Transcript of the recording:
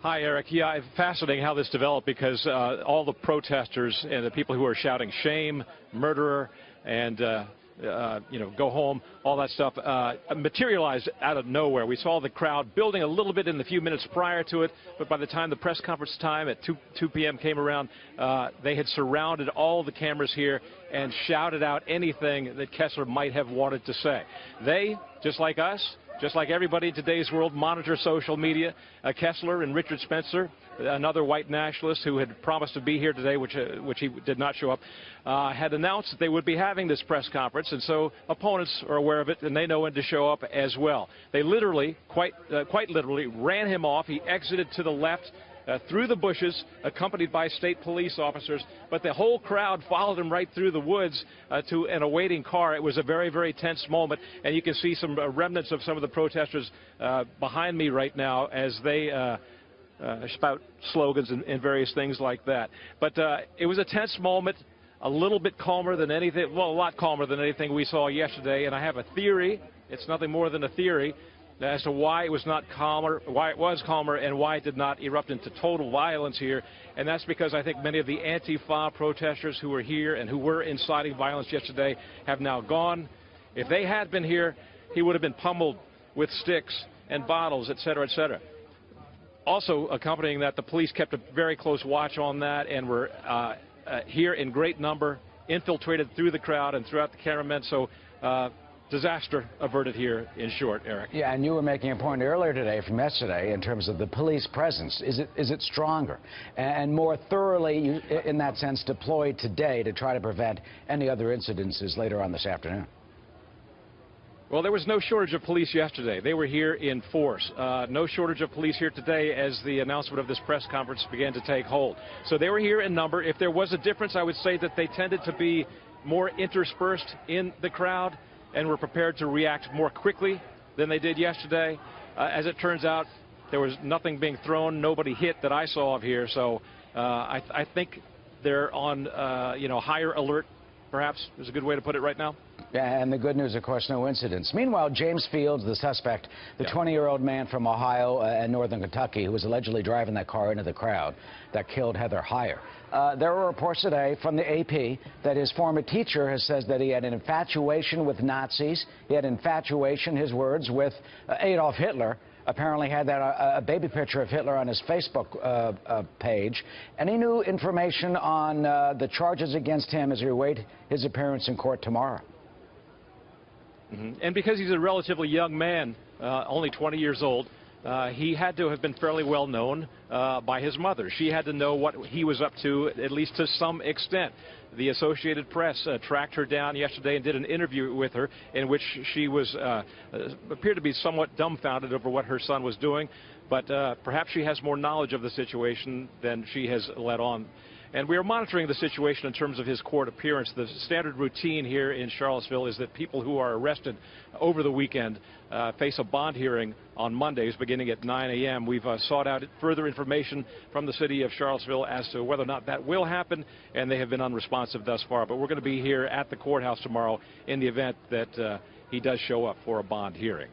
Hi, Eric. Yeah, it's fascinating how this developed because all the protesters and the people who are shouting shame, murderer, and go home, all that stuff materialized out of nowhere. We saw the crowd building a little bit in the few minutes prior to it, but by the time the press conference time at 2 p.m. came around, they had surrounded all the cameras here and shouted out anything that Kessler might have wanted to say. They, just like us, just like everybody in today's world, monitor social media. Kessler and Richard Spencer, another white nationalist who had promised to be here today, which he did not show up, had announced that they would be having this press conference, and so opponents are aware of it, and they know when to show up as well. They literally, quite literally, ran him off. He exited to the left, through the bushes, accompanied by state police officers, but the whole crowd followed him right through the woods to an awaiting car. It was a very, very tense moment, and you can see some remnants of some of the protesters behind me right now as they spout slogans and various things like that. But it was a tense moment, a little bit calmer than anything, well, a lot calmer than anything we saw yesterday, and I have a theory. It's nothing more than a theory as to why it was not calmer, why it was calmer, and why it did not erupt into total violence here. And that's because I think many of the Antifa protesters who were here and who were inciting violence yesterday have now gone. If they had been here, he would have been pummeled with sticks and bottles, et cetera, et cetera. Also accompanying that, the police kept a very close watch on that and were here in great number, infiltrated through the crowd and throughout the cameramen. So disaster averted here, in short, Eric. Yeah, and you were making a point earlier today from yesterday in terms of the police presence. Is it stronger and more thoroughly, in that sense, deployed today to try to prevent any other incidences later on this afternoon? Well, there was no shortage of police yesterday. They were here in force. No shortage of police here today as the announcement of this press conference began to take hold. So they were here in number. If there was a difference, I would say that they tended to be more interspersed in the crowd and were prepared to react more quickly than they did yesterday. As it turns out, there was nothing being thrown, nobody hit that I saw of here. So I think they're on higher alert, perhaps is a good way to put it right now. Yeah, and the good news, of course, no incidents. Meanwhile, James Fields, the suspect, the 20-year-old man from Ohio and northern Kentucky who was allegedly driving that car into the crowd that killed Heather Heyer. There were reports today from the AP that his former teacher has said that he had an infatuation with Nazis. He had infatuation, his words, with Adolf Hitler. Apparently had that a baby picture of Hitler on his Facebook page. And he knew information on the charges against him as we await his appearance in court tomorrow. And because he's a relatively young man, only 20 years old, he had to have been fairly well known by his mother. She had to know what he was up to, at least to some extent. The Associated Press tracked her down yesterday and did an interview with her in which she was appeared to be somewhat dumbfounded over what her son was doing, but perhaps she has more knowledge of the situation than she has let on. And we are monitoring the situation in terms of his court appearance. The standard routine here in Charlottesville is that people who are arrested over the weekend face a bond hearing on Mondays beginning at 9 a.m. We've sought out further information from the city of Charlottesville as to whether or not that will happen, and they have been unresponsive thus far. But we're going to be here at the courthouse tomorrow in the event that he does show up for a bond hearing.